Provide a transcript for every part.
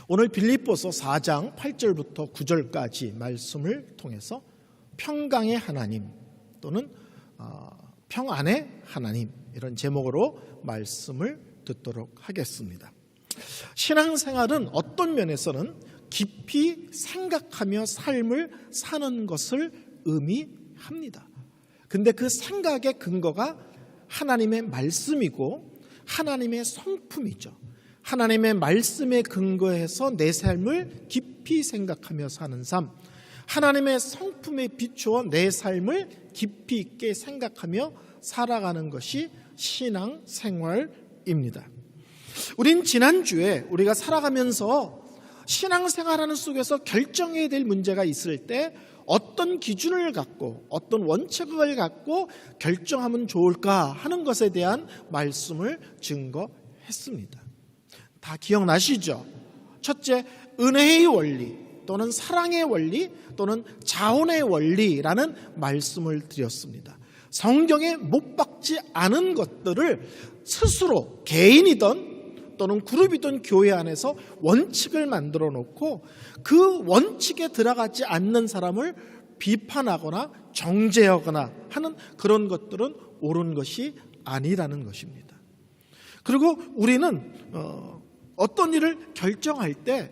오늘 빌립보서 4장 8절부터 9절까지 말씀을 통해서 평강의 하나님 또는 평안의 하나님, 이런 제목으로 말씀을 듣도록 하겠습니다. 신앙생활은 어떤 면에서는 깊이 생각하며 삶을 사는 것을 의미합니다. 근데 그 생각의 근거가 하나님의 말씀이고 하나님의 성품이죠. 하나님의 말씀에 근거해서 내 삶을 깊이 생각하며 사는 삶, 하나님의 성품에 비추어 내 삶을 깊이 있게 생각하며 살아가는 것이 신앙생활입니다. 우린 지난주에 우리가 살아가면서 신앙생활하는 속에서 결정해야 될 문제가 있을 때 어떤 기준을 갖고 어떤 원칙을 갖고 결정하면 좋을까 하는 것에 대한 말씀을 증거했습니다. 다 기억나시죠? 첫째, 은혜의 원리 또는 사랑의 원리 또는 자원의 원리라는 말씀을 드렸습니다. 성경에 못 박지 않은 것들을 스스로 개인이든 또는 그룹이든 교회 안에서 원칙을 만들어 놓고 그 원칙에 들어가지 않는 사람을 비판하거나 정죄하거나 하는 그런 것들은 옳은 것이 아니라는 것입니다. 그리고 우리는 어떤 일을 결정할 때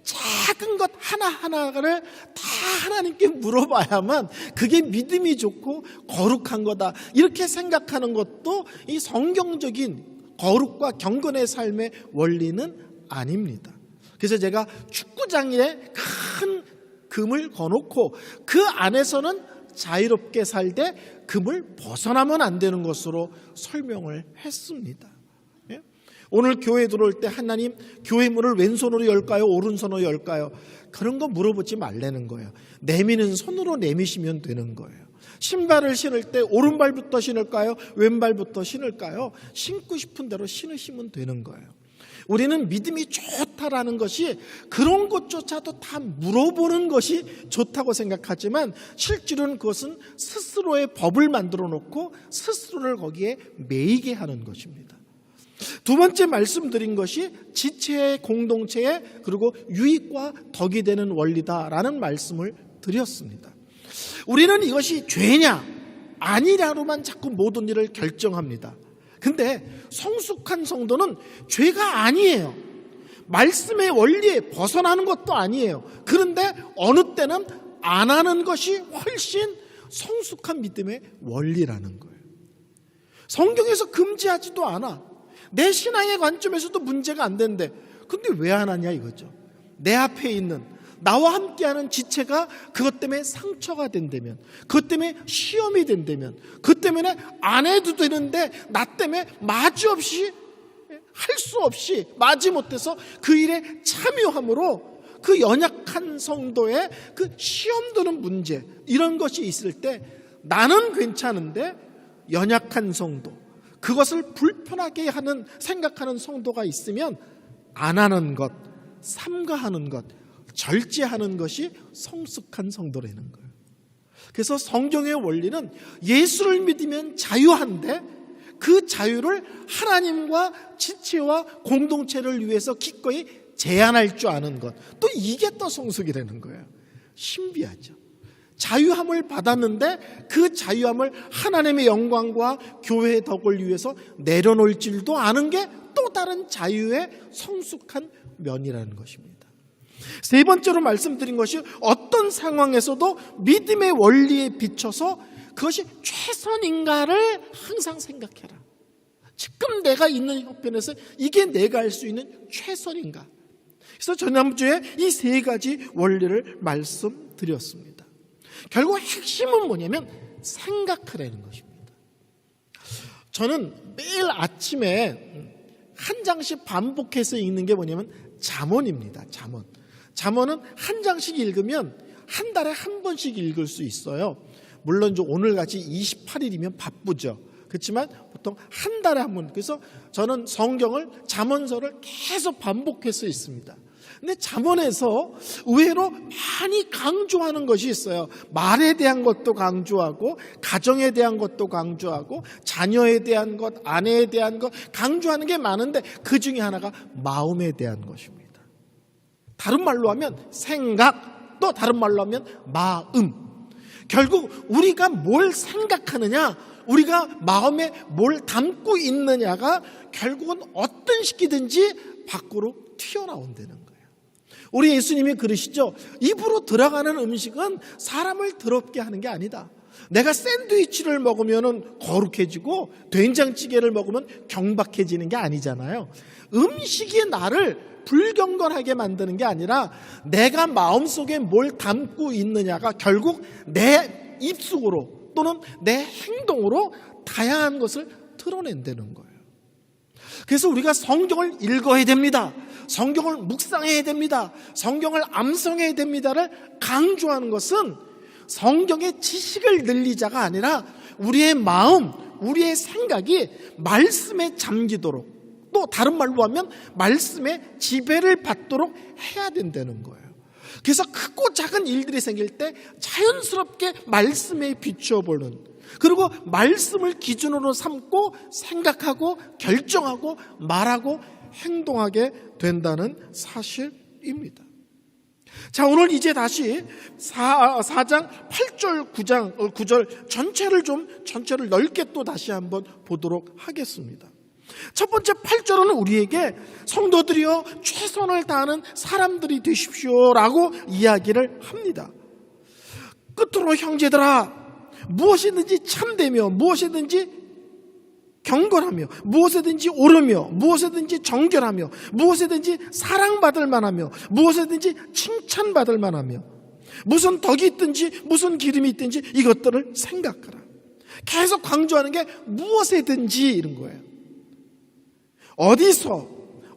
작은 것 하나하나를 다 하나님께 물어봐야만 그게 믿음이 좋고 거룩한 거다, 이렇게 생각하는 것도 이 성경적인 거룩과 경건의 삶의 원리는 아닙니다. 그래서 제가 축구장에 큰 금을 거놓고 그 안에서는 자유롭게 살되 금을 벗어나면 안 되는 것으로 설명을 했습니다. 오늘 교회에 들어올 때 하나님 교회 문을 왼손으로 열까요? 오른손으로 열까요? 그런 거 물어보지 말라는 거예요. 내미는 손으로 내미시면 되는 거예요. 신발을 신을 때 오른발부터 신을까요? 왼발부터 신을까요? 신고 싶은 대로 신으시면 되는 거예요. 우리는 믿음이 좋다라는 것이 그런 것조차도 다 물어보는 것이 좋다고 생각하지만 실제로는 그것은 스스로의 법을 만들어 놓고 스스로를 거기에 매이게 하는 것입니다. 두 번째 말씀드린 것이 지체의 공동체의 그리고 유익과 덕이 되는 원리다라는 말씀을 드렸습니다. 우리는 이것이 죄냐 아니냐로만 자꾸 모든 일을 결정합니다. 근데 성숙한 성도는 죄가 아니에요. 말씀의 원리에 벗어나는 것도 아니에요. 그런데 어느 때는 안 하는 것이 훨씬 성숙한 믿음의 원리라는 거예요. 성경에서 금지하지도 않아. 내 신앙의 관점에서도 문제가 안 되는데 근데 왜 안 하냐 이거죠. 내 앞에 있는 나와 함께하는 지체가 그것 때문에 상처가 된다면, 그것 때문에 시험이 된다면, 그것 때문에 안 해도 되는데 나 때문에 마지없이 할 수 없이 마지못해서 그 일에 참여함으로 그 연약한 성도의 그 시험 드는 문제, 이런 것이 있을 때 나는 괜찮은데 연약한 성도, 그것을 불편하게 하는 생각하는 성도가 있으면 안 하는 것, 삼가하는 것, 절제하는 것이 성숙한 성도라는 거예요. 그래서 성경의 원리는 예수를 믿으면 자유한데 그 자유를 하나님과 지체와 공동체를 위해서 기꺼이 제한할 줄 아는 것, 또 이게 또 성숙이라는 거예요. 신비하죠. 자유함을 받았는데 그 자유함을 하나님의 영광과 교회의 덕을 위해서 내려놓을 줄도 아는 게 또 다른 자유의 성숙한 면이라는 것입니다. 세 번째로 말씀드린 것이 어떤 상황에서도 믿음의 원리에 비춰서 그것이 최선인가를 항상 생각해라. 지금 내가 있는 형편에서 이게 내가 할 수 있는 최선인가. 그래서 지난주에 이 세 가지 원리를 말씀드렸습니다. 결국 핵심은 뭐냐면 생각하라는 것입니다. 저는 매일 아침에 한 장씩 반복해서 읽는 게 뭐냐면 잠언입니다. 잠언은 한 장씩 읽으면 한 달에 한 번씩 읽을 수 있어요. 물론 오늘같이 28일이면 바쁘죠. 그렇지만 보통 한 달에 한 번. 그래서 저는 성경을, 잠언서를 계속 반복해서 있습니다. 근데 잠언에서 의외로 많이 강조하는 것이 있어요. 말에 대한 것도 강조하고, 가정에 대한 것도 강조하고, 자녀에 대한 것, 아내에 대한 것 강조하는 게 많은데 그 중에 하나가 마음에 대한 것입니다. 다른 말로 하면 생각, 또 다른 말로 하면 마음. 결국 우리가 뭘 생각하느냐, 우리가 마음에 뭘 담고 있느냐가 결국은 어떤 식이든지 밖으로 튀어나온다는 거예요. 우리 예수님이 그러시죠. 입으로 들어가는 음식은 사람을 더럽게 하는 게 아니다. 내가 샌드위치를 먹으면 거룩해지고 된장찌개를 먹으면 경박해지는 게 아니잖아요. 음식이 나를 불경건하게 만드는 게 아니라 내가 마음속에 뭘 담고 있느냐가 결국 내 입속으로 또는 내 행동으로 다양한 것을 드러낸다는 거예요. 그래서 우리가 성경을 읽어야 됩니다. 성경을 묵상해야 됩니다. 성경을 암송해야 됩니다를 강조하는 것은 성경의 지식을 늘리자가 아니라 우리의 마음, 우리의 생각이 말씀에 잠기도록, 또 다른 말로 하면 말씀의 지배를 받도록 해야 된다는 거예요. 그래서 크고 작은 일들이 생길 때 자연스럽게 말씀에 비춰보는, 그리고 말씀을 기준으로 삼고 생각하고 결정하고 말하고 행동하게 된다는 사실입니다. 자, 오늘 이제 다시 4장 8절 9절 전체를 넓게 또 다시 한번 보도록 하겠습니다. 첫 번째 8절은 우리에게 성도들이여 최선을 다하는 사람들이 되십시오라고 이야기를 합니다. 끝으로 형제들아, 무엇이든지 참되며 무엇이든지 경건하며 무엇이든지 옳으며 무엇이든지 정결하며 무엇이든지 사랑받을 만하며 무엇이든지 칭찬받을 만하며 무슨 덕이 있든지 무슨 기름이 있든지 이것들을 생각하라. 계속 강조하는 게 무엇이든지 이런 거예요. 어디서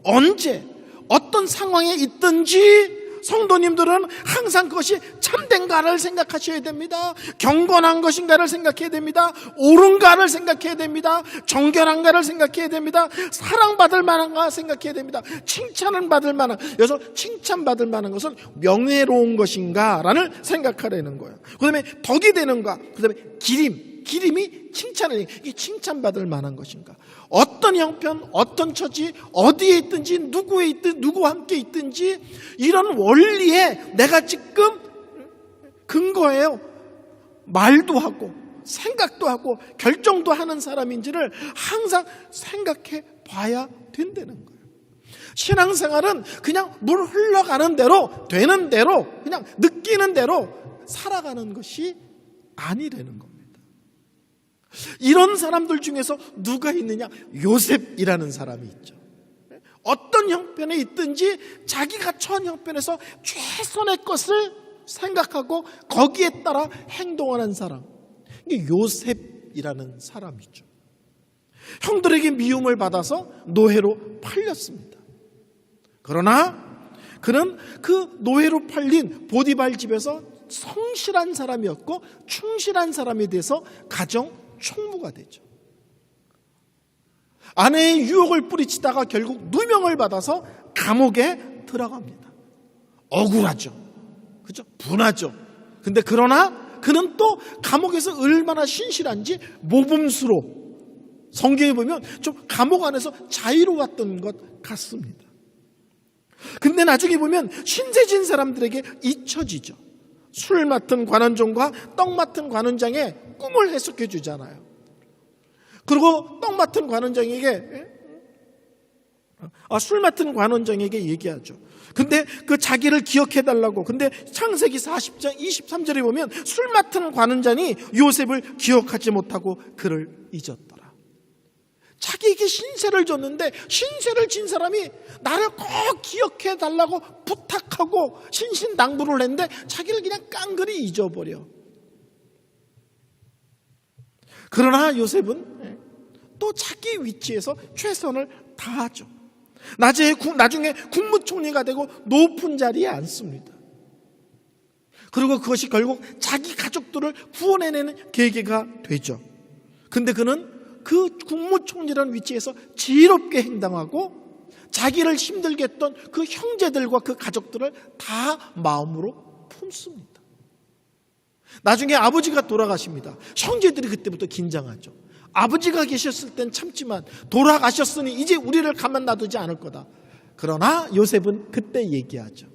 언제 어떤 상황에 있든지 성도님들은 항상 그것이 참된가를 생각하셔야 됩니다. 경건한 것인가를 생각해야 됩니다. 옳은가를 생각해야 됩니다. 정결한가를 생각해야 됩니다. 사랑받을 만한가 생각해야 됩니다. 칭찬을 받을 만한, 그래서 칭찬받을 만한 것은 명예로운 것인가라는 생각하라는 거예요. 그 다음에 덕이 되는가, 그 다음에 기림이 칭찬을, 이게 칭찬받을 만한 것인가. 어떤 형편, 어떤 처지, 어디에 있든지 누구와 함께 있든지 이런 원리에 내가 지금 근거해요. 말도 하고 생각도 하고 결정도 하는 사람인지를 항상 생각해 봐야 된다는 거예요. 신앙생활은 그냥 물 흘러가는 대로, 되는 대로, 그냥 느끼는 대로 살아가는 것이 아니라는 겁니다. 이런 사람들 중에서 누가 있느냐? 요셉이라는 사람이 있죠. 어떤 형편에 있든지 자기가 처한 형편에서 최선의 것을 생각하고 거기에 따라 행동하는 사람, 이게 요셉이라는 사람이죠. 형들에게 미움을 받아서 노예로 팔렸습니다. 그러나 그는 그 노예로 팔린 보디발 집에서 성실한 사람이었고 충실한 사람이 돼서 가정 총무가 되죠. 아내의 유혹을 뿌리치다가 결국 누명을 받아서 감옥에 들어갑니다. 억울하죠. 그죠? 분하죠. 근데 그러나 그는 또 감옥에서 얼마나 신실한지 모범수로, 성경에 보면 좀 감옥 안에서 자유로웠던 것 같습니다. 근데 나중에 보면 신세진 사람들에게 잊혀지죠. 술 맡은 관원장과 떡 맡은 관원장의 꿈을 해석해 주잖아요. 그리고 떡 맡은 관원장에게, 술 맡은 관원장에게 얘기하죠. 근데 그 자기를 기억해 달라고. 근데 창세기 40장 23절에 보면 술 맡은 관원장이 요셉을 기억하지 못하고 그를 잊었더라. 자기에게 신세를 줬는데 신세를 진 사람이 나를 꼭 기억해 달라고 부탁하고 신신당부를 했는데 자기를 그냥 깡그리 잊어버려. 그러나 요셉은 또 자기 위치에서 최선을 다하죠. 나중에 국무총리가 되고 높은 자리에 앉습니다. 그리고 그것이 결국 자기 가족들을 구원해내는 계기가 되죠. 근데 그는 그 국무총리라는 위치에서 지혜롭게 행동하고 자기를 힘들게 했던 그 형제들과 그 가족들을 다 마음으로 품습니다. 나중에 아버지가 돌아가십니다. 형제들이 그때부터 긴장하죠. 아버지가 계셨을 땐 참지만 돌아가셨으니 이제 우리를 가만 놔두지 않을 거다. 그러나 요셉은 그때 얘기하죠.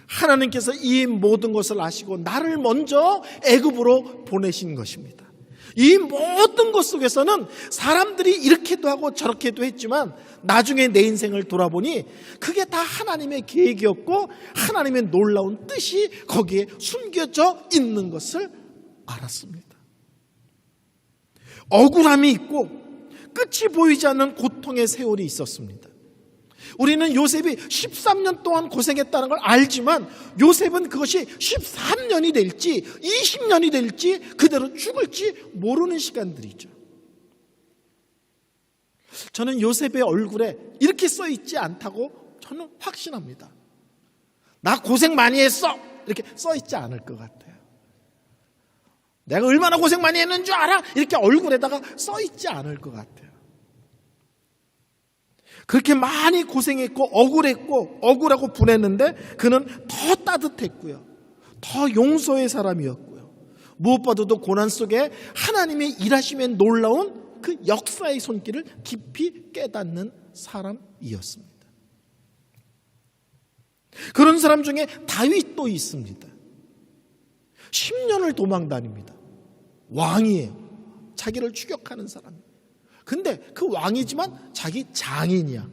하나님께서 이 모든 것을 아시고 나를 먼저 애굽으로 보내신 것입니다. 이 모든 것 속에서는 사람들이 이렇게도 하고 저렇게도 했지만 나중에 내 인생을 돌아보니 그게 다 하나님의 계획이었고 하나님의 놀라운 뜻이 거기에 숨겨져 있는 것을 알았습니다. 억울함이 있고 끝이 보이지 않는 고통의 세월이 있었습니다. 우리는 요셉이 13년 동안 고생했다는 걸 알지만 요셉은 그것이 13년이 될지 20년이 될지 그대로 죽을지 모르는 시간들이죠. 저는 요셉의 얼굴에 이렇게 써 있지 않다고 저는 확신합니다. 나 고생 많이 했어 이렇게 써 있지 않을 것 같아요. 내가 얼마나 고생 많이 했는 줄 알아? 이렇게 얼굴에다가 써 있지 않을 것 같아요. 그렇게 많이 고생했고 억울하고 분했는데 그는 더 따뜻했고요. 더 용서의 사람이었고요. 무엇보다도 고난 속에 하나님의 일하심에 놀라운 그 역사의 손길을 깊이 깨닫는 사람이었습니다. 그런 사람 중에 다윗도 있습니다. 10년을 도망 다닙니다. 왕이에요. 자기를 추격하는 사람. 근데 그 왕이지만 자기 장인이야.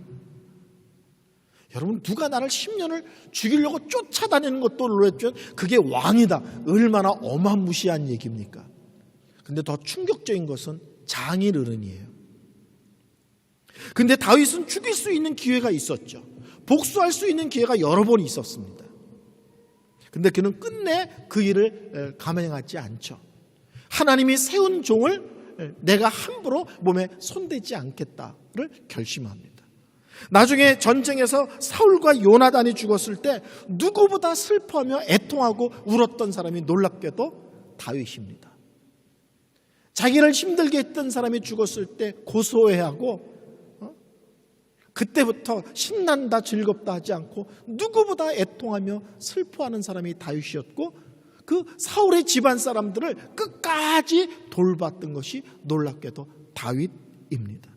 여러분 누가 나를 10년을 죽이려고 쫓아다니는 것도 놀랐지만 그게 왕이다. 얼마나 어마무시한 얘기입니까? 근데 더 충격적인 것은 장인 어른이에요. 근데 다윗은 죽일 수 있는 기회가 있었죠. 복수할 수 있는 기회가 여러 번 있었습니다. 근데 그는 끝내 그 일을 감행하지 않죠. 하나님이 세운 종을 내가 함부로 몸에 손대지 않겠다를 결심합니다. 나중에 전쟁에서 사울과 요나단이 죽었을 때 누구보다 슬퍼하며 애통하고 울었던 사람이 놀랍게도 다윗입니다. 자기를 힘들게 했던 사람이 죽었을 때 고소해하고 그때부터 신난다 즐겁다 하지 않고 누구보다 애통하며 슬퍼하는 사람이 다윗이었고 그 사울의 집안 사람들을 끝까지 돌봤던 것이 놀랍게도 다윗입니다.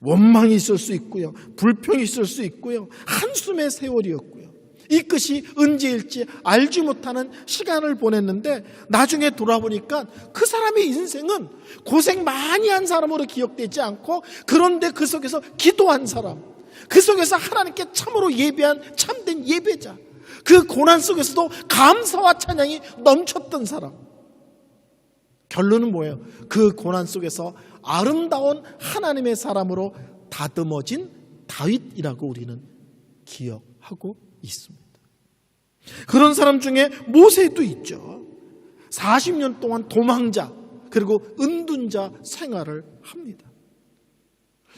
원망이 있을 수 있고요. 불평이 있을 수 있고요. 한숨의 세월이었고요. 이 끝이 언제일지 알지 못하는 시간을 보냈는데 나중에 돌아보니까 그 사람의 인생은 고생 많이 한 사람으로 기억되지 않고 그런데 그 속에서 기도한 사람, 그 속에서 하나님께 참으로 예배한 참된 예배자, 그 고난 속에서도 감사와 찬양이 넘쳤던 사람. 결론은 뭐예요? 그 고난 속에서 아름다운 하나님의 사람으로 다듬어진 다윗이라고 우리는 기억하고 있습니다. 그런 사람 중에 모세도 있죠. 40년 동안 도망자 그리고 은둔자 생활을 합니다.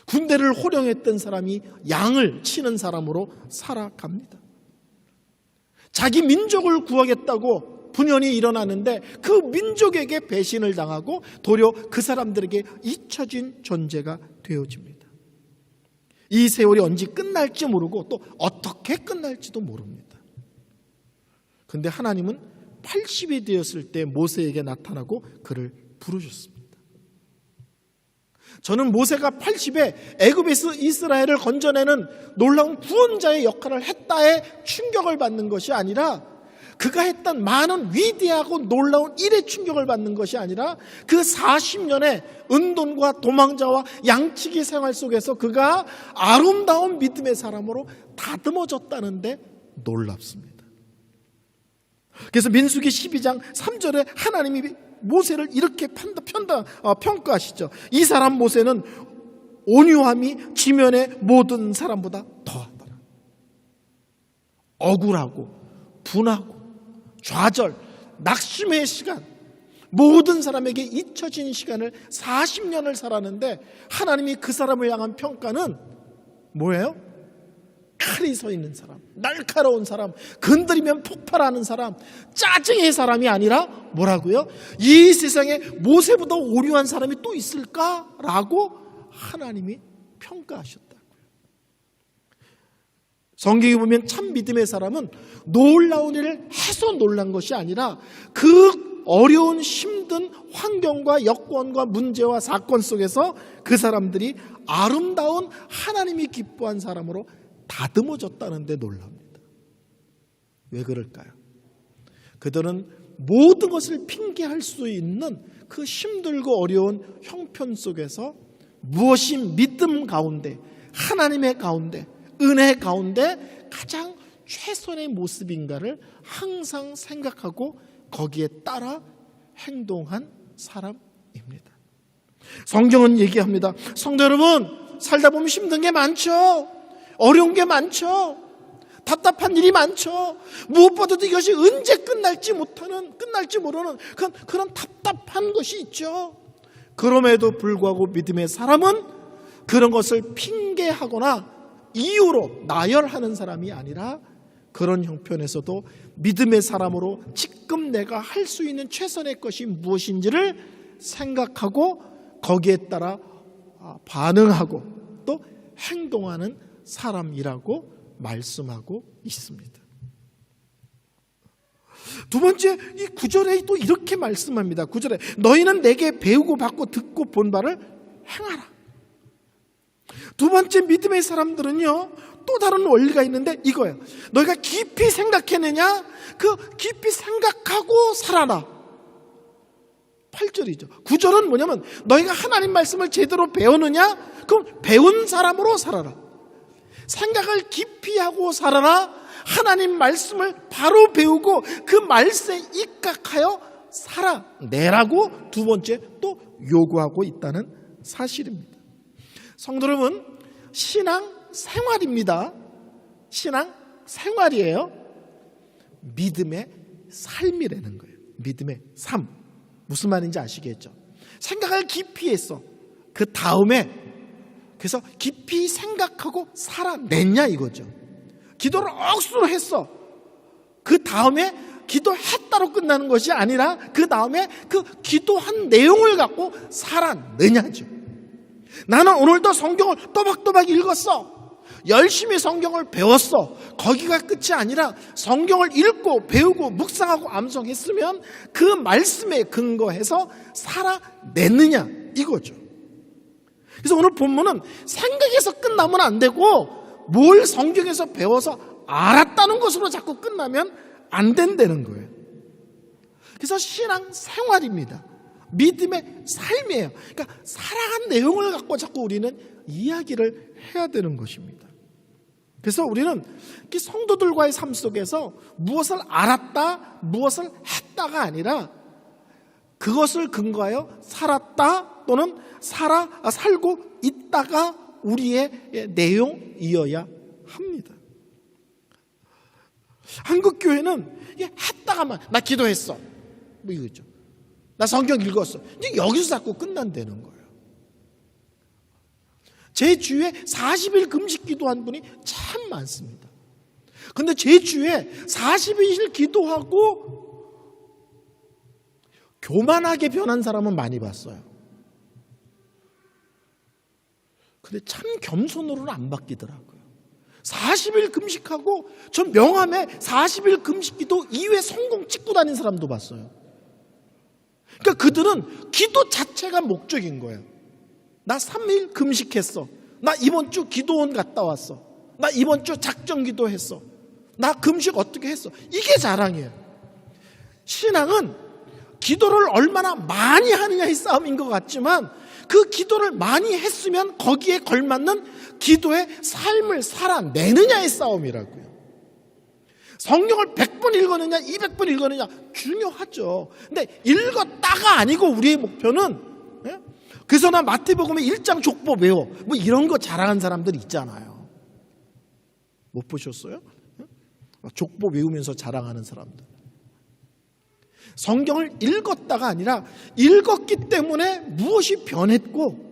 군대를 호령했던 사람이 양을 치는 사람으로 살아갑니다. 자기 민족을 구하겠다고 분연이 일어나는데 그 민족에게 배신을 당하고 도리어 그 사람들에게 잊혀진 존재가 되어집니다. 이 세월이 언제 끝날지 모르고 또 어떻게 끝날지도 모릅니다. 그런데 하나님은 80이 되었을 때 모세에게 나타나고 그를 부르셨습니다. 저는 모세가 80에 애굽에서 이스라엘을 건져내는 놀라운 구원자의 역할을 했다에 충격을 받는 것이 아니라 그가 했던 많은 위대하고 놀라운 일에 충격을 받는 것이 아니라 그 40년의 은둔과 도망자와 양치기 생활 속에서 그가 아름다운 믿음의 사람으로 다듬어졌다는데 놀랍습니다. 그래서 민수기 12장 3절에 하나님이 모세를 이렇게 평가하시죠. 이 사람 모세는 온유함이 지면의 모든 사람보다 더하더라. 억울하고 분하고 좌절, 낙심의 시간, 모든 사람에게 잊혀진 시간을 40년을 살았는데 하나님이 그 사람을 향한 평가는 뭐예요? 칼이 서 있는 사람, 날카로운 사람, 건드리면 폭발하는 사람, 짜증의 사람이 아니라 뭐라고요? 이 세상에 모세보다 오류한 사람이 또 있을까라고 하나님이 평가하셨다고요. 성경에 보면 참 믿음의 사람은 놀라운 일을 해서 놀란 것이 아니라 그 어려운 힘든 환경과 여건과 문제와 사건 속에서 그 사람들이 아름다운 하나님이 기뻐한 사람으로 다듬어졌다는 데 놀랍니다. 왜 그럴까요? 그들은 모든 것을 핑계할 수 있는 그 힘들고 어려운 형편 속에서 무엇이 믿음 가운데, 하나님의 가운데, 은혜 가운데 가장 최선의 모습인가를 항상 생각하고 거기에 따라 행동한 사람입니다. 성경은 얘기합니다. 성도 여러분, 살다 보면 힘든 게 많죠. 어려운 게 많죠. 답답한 일이 많죠. 무엇보다도 이것이 언제 끝날지 모르는 그런 답답한 것이 있죠. 그럼에도 불구하고 믿음의 사람은 그런 것을 핑계하거나 이유로 나열하는 사람이 아니라 그런 형편에서도 믿음의 사람으로 지금 내가 할 수 있는 최선의 것이 무엇인지를 생각하고 거기에 따라 반응하고 또 행동하는 사람이라고 말씀하고 있습니다. 두 번째, 이 9절에 또 이렇게 말씀합니다. 9절에 너희는 내게 배우고 받고 듣고 본 바를 행하라. 두 번째, 믿음의 사람들은요 또 다른 원리가 있는데 이거예요. 너희가 깊이 생각해내냐? 그 깊이 생각하고 살아라. 8절이죠. 9절은 뭐냐면 너희가 하나님 말씀을 제대로 배우느냐? 그럼 배운 사람으로 살아라. 생각을 깊이 하고 살아라. 하나님 말씀을 바로 배우고 그 말씀에 입각하여 살아내라고 두 번째 또 요구하고 있다는 사실입니다. 성도 여러분, 신앙 생활입니다. 신앙 생활이에요. 믿음의 삶이라는 거예요. 믿음의 삶. 무슨 말인지 아시겠죠? 생각을 깊이 했어. 그 다음에 그래서 깊이 생각하고 살아냈냐 이거죠. 기도를 억수로 했어. 그 다음에 기도했다로 끝나는 것이 아니라 그 다음에 그 기도한 내용을 갖고 살아내냐죠. 나는 오늘도 성경을 또박또박 읽었어. 열심히 성경을 배웠어. 거기가 끝이 아니라 성경을 읽고 배우고 묵상하고 암송했으면 그 말씀에 근거해서 살아냈느냐 이거죠. 그래서 오늘 본문은 생각에서 끝나면 안 되고 뭘 성경에서 배워서 알았다는 것으로 자꾸 끝나면 안 된다는 거예요. 그래서 신앙 생활입니다. 믿음의 삶이에요. 그러니까 살아간 내용을 갖고 자꾸 우리는 이야기를 해야 되는 것입니다. 그래서 우리는 성도들과의 삶 속에서 무엇을 알았다, 무엇을 했다가 아니라 그것을 근거하여 살았다 또는 살고 있다가 우리의 내용이어야 합니다. 한국 교회는 했다가만 나 기도했어, 뭐 이거죠. 나 성경 읽었어. 이제 여기서 자꾸 끝난다는 거예요. 제 주위에 40일 금식 기도한 분이 참 많습니다. 근데 제 주위에 40일 기도하고 교만하게 변한 사람은 많이 봤어요. 근데 참 겸손으로는 안 바뀌더라고요. 40일 금식하고 저 명함에 40일 금식 기도 2회 성공 찍고 다닌 사람도 봤어요. 그러니까 그들은 기도 자체가 목적인 거예요. 나 3일 금식했어. 나 이번 주 기도원 갔다 왔어. 나 이번 주 작정 기도했어. 나 금식 어떻게 했어. 이게 자랑이에요. 신앙은 기도를 얼마나 많이 하느냐의 싸움인 것 같지만 그 기도를 많이 했으면 거기에 걸맞는 기도의 삶을 살아내느냐의 싸움이라고요. 성경을 100번 읽었느냐 200번 읽었느냐 중요하죠. 근데 읽었다가 아니고 우리의 목표는 그래서 나 마태복음에 1장 족보 외워 뭐 이런 거 자랑하는 사람들 있잖아요. 못 보셨어요? 족보 외우면서 자랑하는 사람들. 성경을 읽었다가 아니라 읽었기 때문에 무엇이 변했고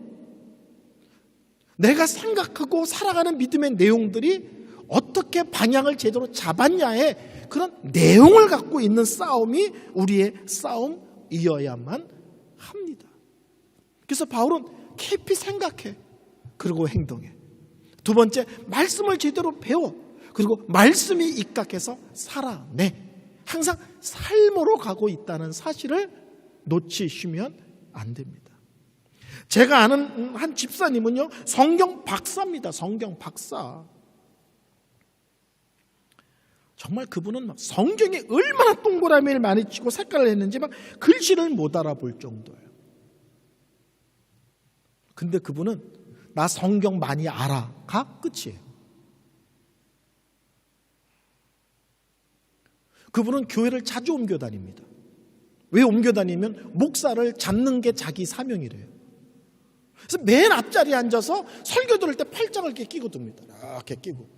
내가 생각하고 살아가는 믿음의 내용들이 어떻게 방향을 제대로 잡았냐의 그런 내용을 갖고 있는 싸움이 우리의 싸움이어야만 합니다. 그래서 바울은 깊이 생각해, 그리고 행동해. 두 번째, 말씀을 제대로 배워, 그리고 말씀이 입각해서 살아내. 항상 삶으로 가고 있다는 사실을 놓치시면 안 됩니다. 제가 아는 한 집사님은요, 성경 박사입니다. 성경 박사. 정말 그분은 막 성경에 얼마나 동그라미를 많이 치고 색깔을 했는지 막 글씨를 못 알아볼 정도예요. 근데 그분은 나 성경 많이 알아가 끝이에요. 그분은 교회를 자주 옮겨 다닙니다. 왜 옮겨 다니면 목사를 잡는 게 자기 사명이래요. 그래서 맨 앞자리에 앉아서 설교 들을 때 팔짱을 이렇게 끼고 듭니다. 이렇게 끼고.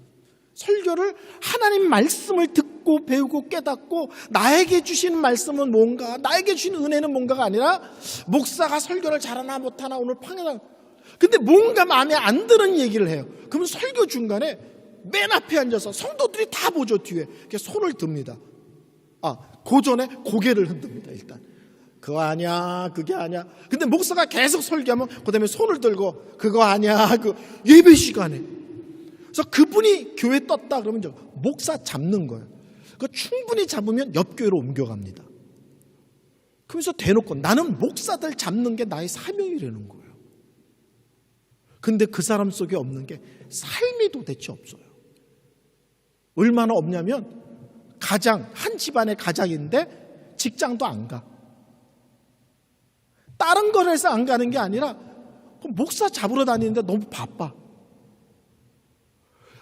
설교를 하나님 말씀을 듣고 배우고 깨닫고 나에게 주시는 말씀은 뭔가, 나에게 주시는 은혜는 뭔가가 아니라 목사가 설교를 잘하나 못하나 오늘 방해나. 근데 뭔가 마음에 안 드는 얘기를 해요. 그러면 설교 중간에 맨 앞에 앉아서 성도들이 다 보죠. 뒤에 이렇게 손을 듭니다. 그 전에 고개를 흔듭니다. 일단 그거 아니야, 그게 아니야. 근데 목사가 계속 설교하면 그 다음에 손을 들고 그거 아니야, 그 예배 시간에. 그래서 그분이 교회 떴다 그러면 저 목사 잡는 거예요. 그 충분히 잡으면 옆 교회로 옮겨갑니다. 그러면서 대놓고 나는 목사들 잡는 게 나의 사명이라는 거예요. 근데 그 사람 속에 없는 게 삶이 도대체 없어요. 얼마나 없냐면 가장, 한 집안의 가장인데 직장도 안 가. 다른 걸 해서 안 가는 게 아니라 목사 잡으러 다니는데 너무 바빠.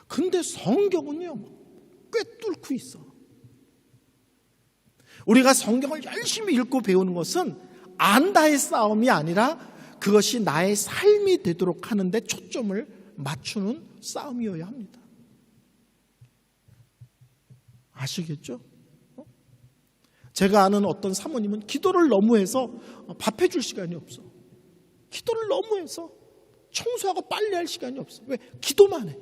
근데 성경은요, 꽤 뚫고 있어. 우리가 성경을 열심히 읽고 배우는 것은 안다의 싸움이 아니라 그것이 나의 삶이 되도록 하는데 초점을 맞추는 싸움이어야 합니다. 아시겠죠? 제가 아는 어떤 사모님은 기도를 너무 해서 밥 해줄 시간이 없어. 기도를 너무 해서 청소하고 빨래할 시간이 없어. 왜? 기도만 해.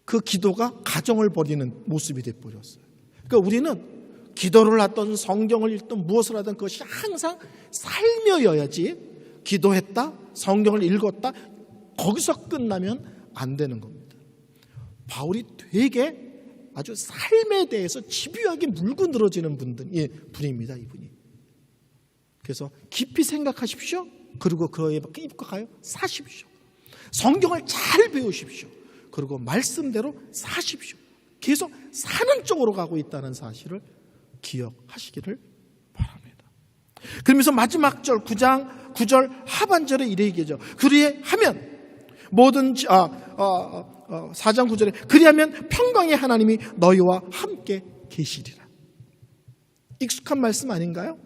그 기도가 가정을 버리는 모습이 돼버렸어요. 그러니까 우리는 기도를 하든 성경을 읽든 무엇을 하든 그것이 항상 삶이어야지, 기도했다, 성경을 읽었다, 거기서 끝나면 안 되는 겁니다. 바울이 되게 아주 삶에 대해서 집요하게 물고 늘어지는 분입니다, 이분이. 그래서 깊이 생각하십시오. 그리고 그에 입각하여 사십시오. 성경을 잘 배우십시오. 그리고 말씀대로 사십시오. 계속 사는 쪽으로 가고 있다는 사실을 기억하시기를 바랍니다. 그러면서 마지막 절 9장 9절 하반절에 이래 얘기하죠. 그리하면 뭐든지 4장 9절에 그리하면 평강의 하나님이 너희와 함께 계시리라. 익숙한 말씀 아닌가요?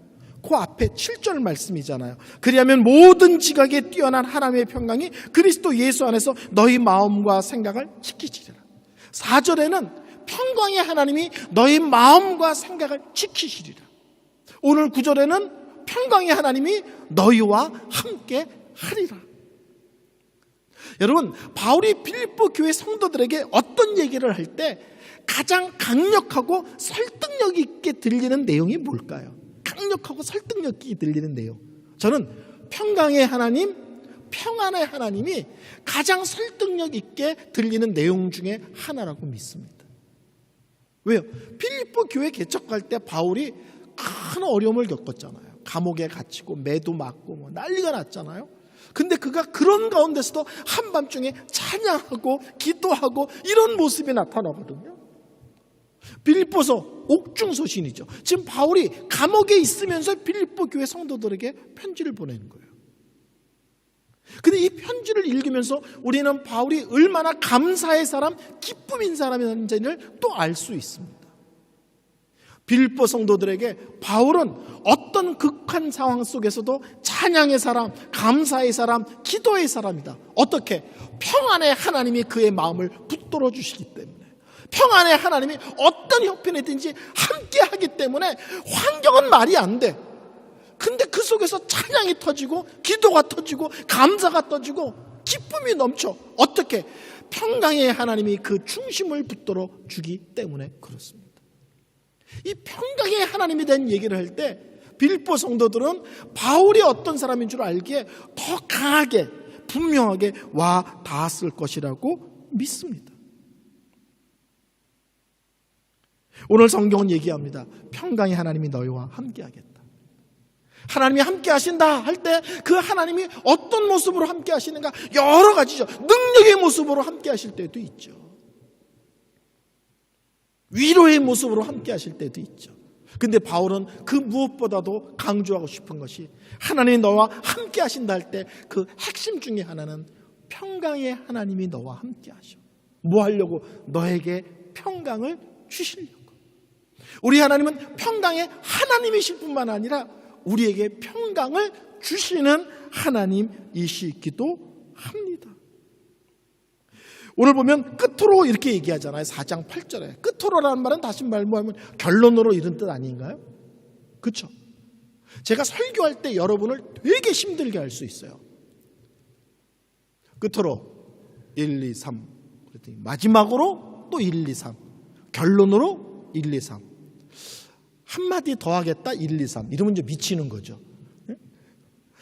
그 앞에 7절 말씀이잖아요. 그리하면 모든 지각에 뛰어난 하나님의 평강이 그리스도 예수 안에서 너희 마음과 생각을 지키시리라. 4절에는 평강의 하나님이 너희 마음과 생각을 지키시리라. 오늘 9절에는 평강의 하나님이 너희와 함께 하리라. 여러분, 바울이 빌립보 교회 성도들에게 어떤 얘기를 할 때 가장 강력하고 설득력 있게 들리는 내용이 뭘까요? 강력하고 설득력 있게 들리는 내용. 저는 평강의 하나님, 평안의 하나님이 가장 설득력 있게 들리는 내용 중에 하나라고 믿습니다. 왜요? 빌립보 교회 개척할 때 바울이 큰 어려움을 겪었잖아요. 감옥에 갇히고 매도 맞고 난리가 났잖아요. 근데 그가 그런 가운데서도 한밤중에 찬양하고 기도하고 이런 모습이 나타나거든요. 빌립보서 옥중서신이죠. 지금 바울이 감옥에 있으면서 빌립보 교회 성도들에게 편지를 보내는 거예요. 근데 이 편지를 읽으면서 우리는 바울이 얼마나 감사의 사람, 기쁨인 사람인지를 또 알 수 있습니다. 빌립보 성도들에게 바울은 어떤 극한 상황 속에서도 찬양의 사람, 감사의 사람, 기도의 사람이다. 어떻게? 평안의 하나님이 그의 마음을 붙들어 주시기 때문에, 평안의 하나님이 어떤 형편이든지 함께 하기 때문에 환경은 말이 안 돼. 근데 그 속에서 찬양이 터지고 기도가 터지고 감사가 터지고 기쁨이 넘쳐. 어떻게? 평강의 하나님이 그 중심을 붙들어 주기 때문에 그렇습니다. 이 평강의 하나님에 대한 얘기를 할 때 빌립보 성도들은 바울이 어떤 사람인 줄 알기에 더 강하게 분명하게 와 닿았을 것이라고 믿습니다. 오늘 성경은 얘기합니다. 평강의 하나님이 너희와 함께하겠다. 하나님이 함께 하신다 할 때 그 하나님이 어떤 모습으로 함께 하시는가? 여러 가지죠. 능력의 모습으로 함께 하실 때도 있죠. 위로의 모습으로 함께 하실 때도 있죠. 근데 바울은 그 무엇보다도 강조하고 싶은 것이 하나님이 너와 함께 하신다 할 때 그 핵심 중에 하나는 평강의 하나님이 너와 함께 하셔. 뭐 하려고? 너에게 평강을 주시려고. 우리 하나님은 평강의 하나님이실 뿐만 아니라 우리에게 평강을 주시는 하나님이시기도 합니다. 오늘 보면 끝으로 이렇게 얘기하잖아요. 4장 8절에. 끝으로라는 말은 다시 말하면 결론으로 이런 뜻 아닌가요? 그렇죠? 제가 설교할 때 여러분을 되게 힘들게 할 수 있어요. 끝으로 1, 2, 3 그랬더니 마지막으로 또 1, 2, 3 결론으로 1, 2, 3 한마디 더 하겠다 1, 2, 3 이러면 이제 미치는 거죠.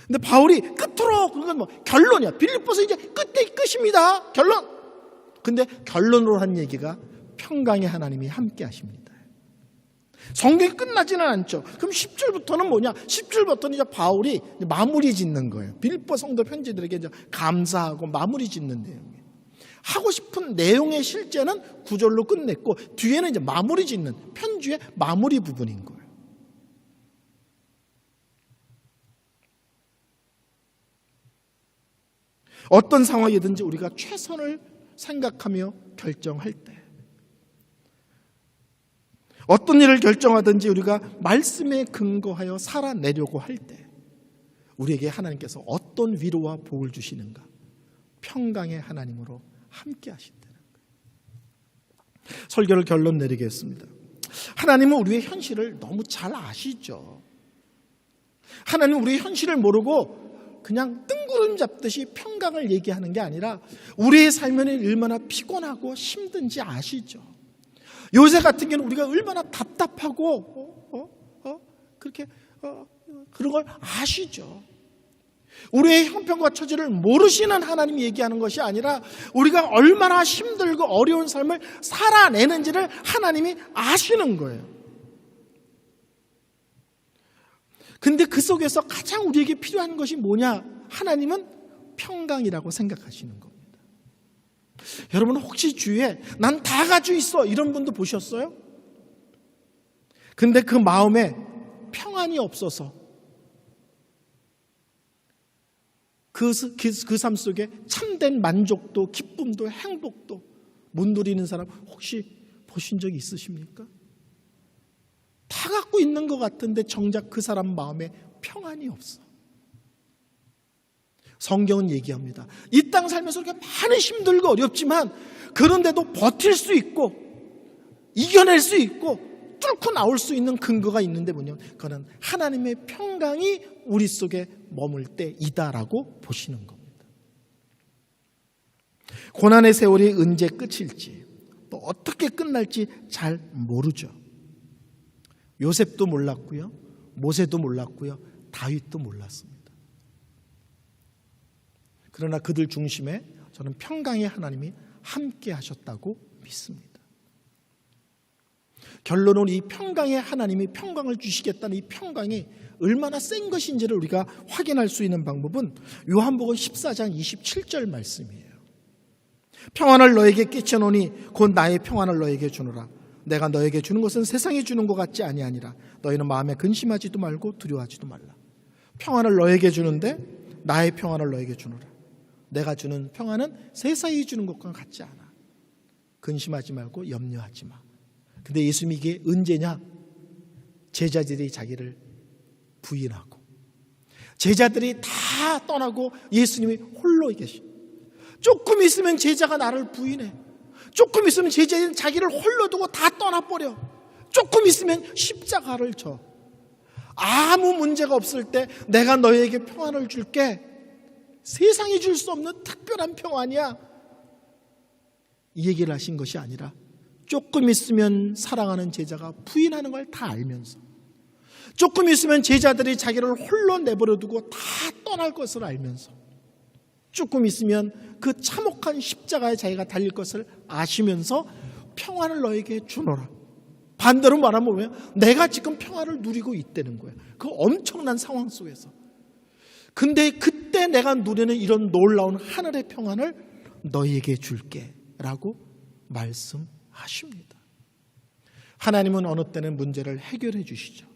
근데 바울이 끝으로 그건 뭐 결론이야. 빌립보서 이제 끝입니다. 결론. 근데 결론으로 한 얘기가 평강의 하나님이 함께 하십니다. 성경이 끝나지는 않죠. 그럼 10절부터는 뭐냐? 10절부터는 이제 바울이 마무리 짓는 거예요. 빌립보 성도 편지들에게 이제 감사하고 마무리 짓는 내용이에요. 하고 싶은 내용의 실제는 9절로 끝냈고 뒤에는 이제 마무리 짓는 편지의 마무리 부분인 거예요. 어떤 상황이든지 우리가 최선을 생각하며 결정할 때, 어떤 일을 결정하든지 우리가 말씀에 근거하여 살아내려고 할 때 우리에게 하나님께서 어떤 위로와 복을 주시는가? 평강의 하나님으로 함께 하신다는 거예요. 설교를 결론 내리겠습니다. 하나님은 우리의 현실을 너무 잘 아시죠. 하나님은 우리의 현실을 모르고 그냥 뜬구름 잡듯이 평강을 얘기하는 게 아니라 우리의 삶은 얼마나 피곤하고 힘든지 아시죠. 요새 같은 경우는 우리가 얼마나 답답하고 그렇게 그런 걸 아시죠. 우리의 형편과 처지를 모르시는 하나님이 얘기하는 것이 아니라 우리가 얼마나 힘들고 어려운 삶을 살아내는지를 하나님이 아시는 거예요. 근데 그 속에서 가장 우리에게 필요한 것이 뭐냐? 하나님은 평강이라고 생각하시는 겁니다. 여러분 혹시 주위에 난 다 가지고 있어 이런 분도 보셨어요? 근데 그 마음에 평안이 없어서 그 삶 속에 참된 만족도 기쁨도 행복도 못 누리는 사람 혹시 보신 적이 있으십니까? 다 갖고 있는 것 같은데 정작 그 사람 마음에 평안이 없어. 성경은 얘기합니다. 이 땅 살면서 우리가 많이 힘들고 어렵지만 그런데도 버틸 수 있고 이겨낼 수 있고 뚫고 나올 수 있는 근거가 있는데 뭐냐면 그거는 하나님의 평강이 우리 속에 머물 때이다라고 보시는 겁니다. 고난의 세월이 언제 끝일지 또 어떻게 끝날지 잘 모르죠. 요셉도 몰랐고요. 모세도 몰랐고요. 다윗도 몰랐습니다. 그러나 그들 중심에 저는 평강의 하나님이 함께 하셨다고 믿습니다. 결론은 이 평강의 하나님이 평강을 주시겠다는 이 평강이 얼마나 센 것인지를 우리가 확인할 수 있는 방법은 요한복음 14장 27절 말씀이에요. 평안을 너에게 끼쳐놓으니 곧 나의 평안을 너에게 주노라. 내가 너에게 주는 것은 세상이 주는 것 같지 아니하니라. 너희는 마음에 근심하지도 말고 두려워하지도 말라. 평안을 너에게 주는데 나의 평안을 너에게 주노라. 내가 주는 평안은 세상이 주는 것과 같지 않아. 근심하지 말고 염려하지 마. 근데 예수님이 이게 언제냐? 제자들이 자기를 부인하고 제자들이 다 떠나고 예수님이 홀로 계시. 조금 있으면 제자가 나를 부인해. 조금 있으면 제자는 자기를 홀로 두고 다 떠나버려. 조금 있으면 십자가를 져. 아무 문제가 없을 때 내가 너에게 평안을 줄게. 세상이 줄 수 없는 특별한 평안이야. 이 얘기를 하신 것이 아니라 조금 있으면 사랑하는 제자가 부인하는 걸 다 알면서, 조금 있으면 제자들이 자기를 홀로 내버려두고 다 떠날 것을 알면서, 조금 있으면 그 참혹한 십자가에 자기가 달릴 것을 아시면서 평안을 너에게 주노라. 반대로 말하면 내가 지금 평안을 누리고 있다는 거예요. 그 엄청난 상황 속에서. 근데 그때 내가 누리는 이런 놀라운 하늘의 평안을 너희에게 줄게 라고 말씀하십니다. 하나님은 어느 때는 문제를 해결해 주시죠.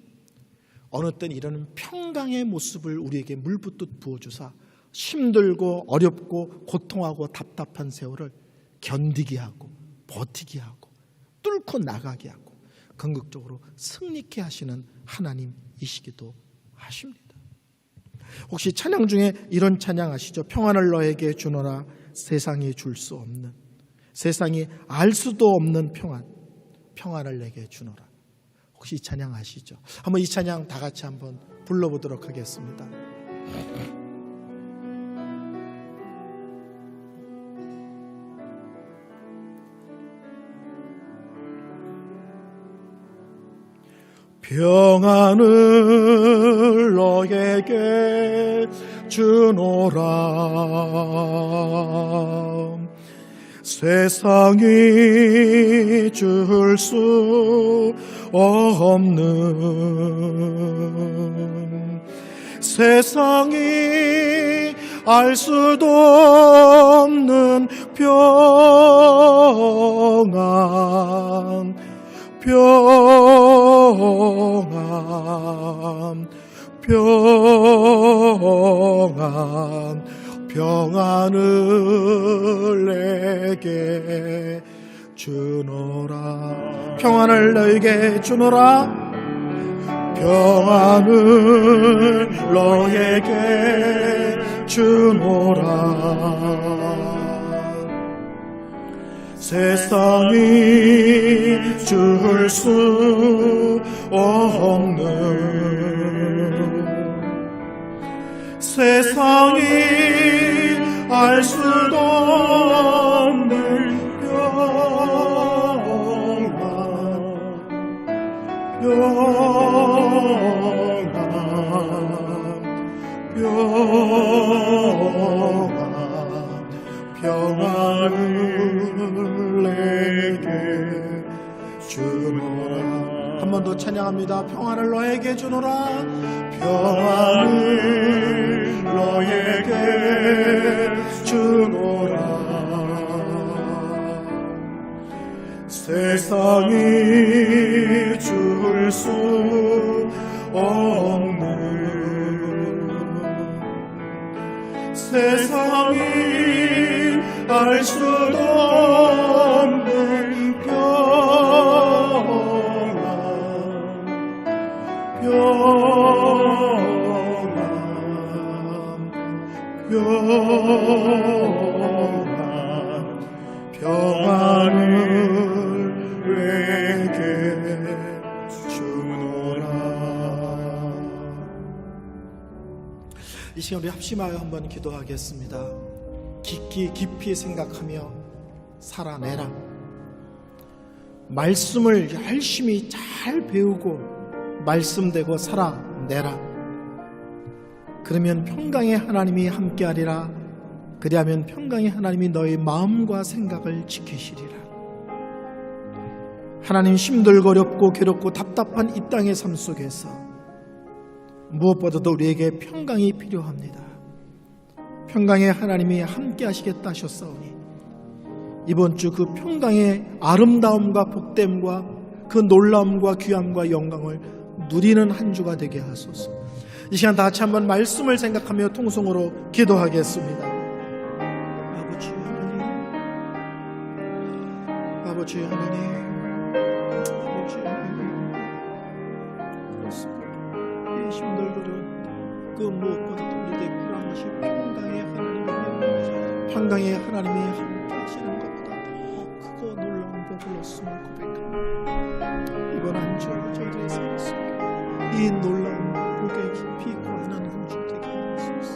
어느 때는 이런 평강의 모습을 우리에게 물붓듯 부어주사 힘들고 어렵고 고통하고 답답한 세월을 견디게 하고 버티게 하고 뚫고 나가게 하고 궁극적으로 승리케 하시는 하나님이시기도 하십니다. 혹시 찬양 중에 이런 찬양 아시죠? 평안을 너에게 주노라. 세상이 줄 수 없는, 세상이 알 수도 없는 평안을 내게 주노라. 혹시 이 찬양 아시죠? 한번 이 찬양 다 같이 한번 불러보도록 하겠습니다. 평안을 너에게 주노라. 세상이 줄 수 없는, 세상이 알 수도 없는 평안, 평안을 내게 주노라. 평안을 너에게 주노라. 평안을 너에게 주노라. 세상이 줄 수 없는, 세상이 알 수도 없는 평안을 내게 주노라. 한 번 더 찬양합니다. 평안을 너에게 주노라. 평안을 너에게 주노라. 세상이 줄 수 없는, 세상이 알 수도 없는 평안을 내게 주노라. 이 시간 우리 합심하여 한번 기도하겠습니다. 깊이 생각하며 살아내라. 말씀을 열심히 잘 배우고 말씀대로 살아내라. 그러면 평강의 하나님이 함께하리라. 그리하면 평강의 하나님이 너의 마음과 생각을 지키시리라. 하나님, 힘들고 어렵고 괴롭고 답답한 이 땅의 삶 속에서 무엇보다도 우리에게 평강이 필요합니다. 평강의 하나님이 함께 하시겠다 하셨사오니 이번 주 그 평강의 아름다움과 복됨과 그 놀라움과 귀함과 영광을 누리는 한 주가 되게 하소서. 이 시간 다 같이 한번 말씀을 생각하며 통성으로 기도하겠습니다. 아버지 하나님, 아버지 하나님, 아버지 하나님, 그렇습니다. 이 힘들고 그 무엇보다도 우리에게 필요한 것이 평강의 하나님이 함께 하시는 것보다 더 크고 놀라운 복을 얻음을 고백합니다. 이번 한 주 저희들의 삶 속에 이 놀라운 복에 깊이 관한 한 주 되게 하소서.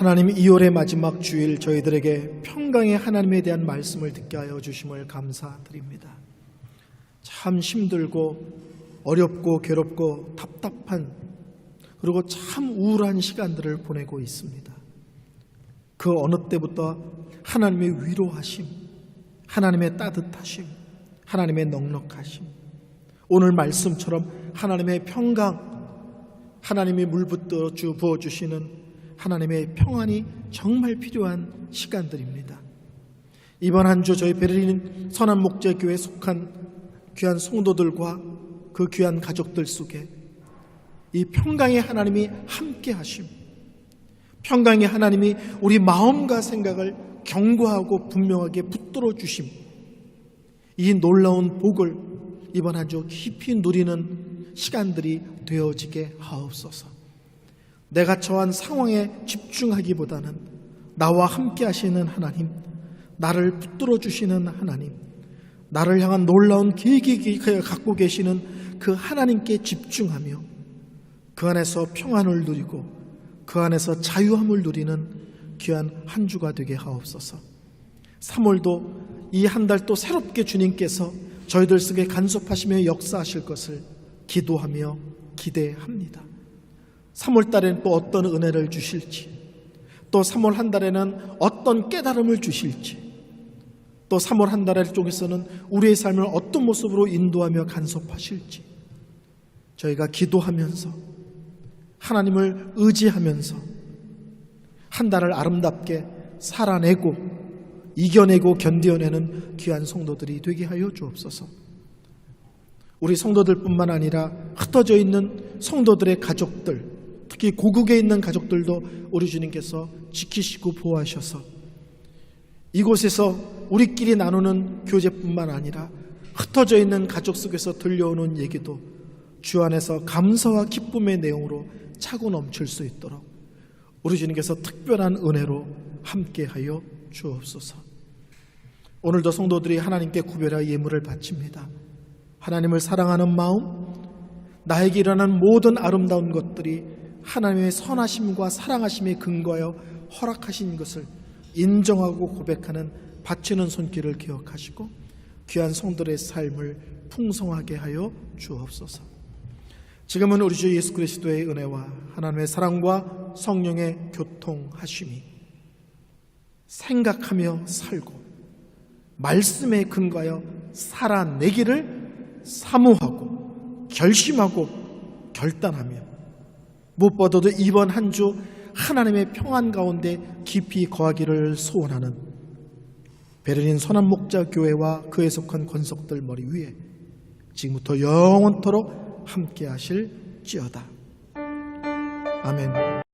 하나님 2월의 마지막 주일 저희들에게 평강의 하나님에 대한 말씀을 듣게 하여 주심을 감사드립니다. 참 힘들고 어렵고 괴롭고 답답한 그리고 참 우울한 시간들을 보내고 있습니다. 그 어느 때부터 하나님의 위로하심, 하나님의 따뜻하심, 하나님의 넉넉하심, 오늘 말씀처럼 하나님의 평강, 하나님이 물붓들어 부어주시는 하나님의 평안이 정말 필요한 시간들입니다. 이번 한 주 저희 베를린 선한목자교회에 속한 귀한 성도들과 그 귀한 가족들 속에 이 평강의 하나님이 함께 하심, 평강의 하나님이 우리 마음과 생각을 견고하고 분명하게 붙들어 주심, 이 놀라운 복을 이번 한 주 깊이 누리는 시간들이 되어지게 하옵소서. 내가 처한 상황에 집중하기보다는 나와 함께 하시는 하나님, 나를 붙들어 주시는 하나님, 나를 향한 놀라운 계획이 갖고 계시는 그 하나님께 집중하며 그 안에서 평안을 누리고 그 안에서 자유함을 누리는 귀한 한 주가 되게 하옵소서. 3월도 이 한 달 또 새롭게 주님께서 저희들 속에 간섭하시며 역사하실 것을 기도하며 기대합니다. 3월 달에는 또 어떤 은혜를 주실지, 또 3월 한 달에는 어떤 깨달음을 주실지, 또 3월 한 달 쪽에서는 우리의 삶을 어떤 모습으로 인도하며 간섭하실지 저희가 기도하면서 하나님을 의지하면서 한 달을 아름답게 살아내고 이겨내고 견뎌내는 귀한 성도들이 되게 하여 주옵소서. 우리 성도들뿐만 아니라 흩어져 있는 성도들의 가족들, 특히 고국에 있는 가족들도 우리 주님께서 지키시고 보호하셔서 이곳에서 우리끼리 나누는 교제뿐만 아니라 흩어져 있는 가족 속에서 들려오는 얘기도 주 안에서 감사와 기쁨의 내용으로 차고 넘칠 수 있도록 우리 주님께서 특별한 은혜로 함께하여 주옵소서. 오늘도 성도들이 하나님께 구별하여 예물을 바칩니다. 하나님을 사랑하는 마음, 나에게 일어난 모든 아름다운 것들이 하나님의 선하심과 사랑하심에 근거하여 허락하신 것을 인정하고 고백하는 바치는 손길을 기억하시고 귀한 성도들의 삶을 풍성하게 하여 주옵소서. 지금은 우리 주 예수 그리스도의 은혜와 하나님의 사랑과 성령의 교통하심이 생각하며 살고 말씀에 근거하여 살아내기를 사모하고 결심하고 결단하며 무엇보다도 이번 한 주 하나님의 평안 가운데 깊이 거하기를 소원하는 베를린 선한목자교회와 그에 속한 권속들 머리 위에 지금부터 영원토록 함께 하실지어다. 아멘.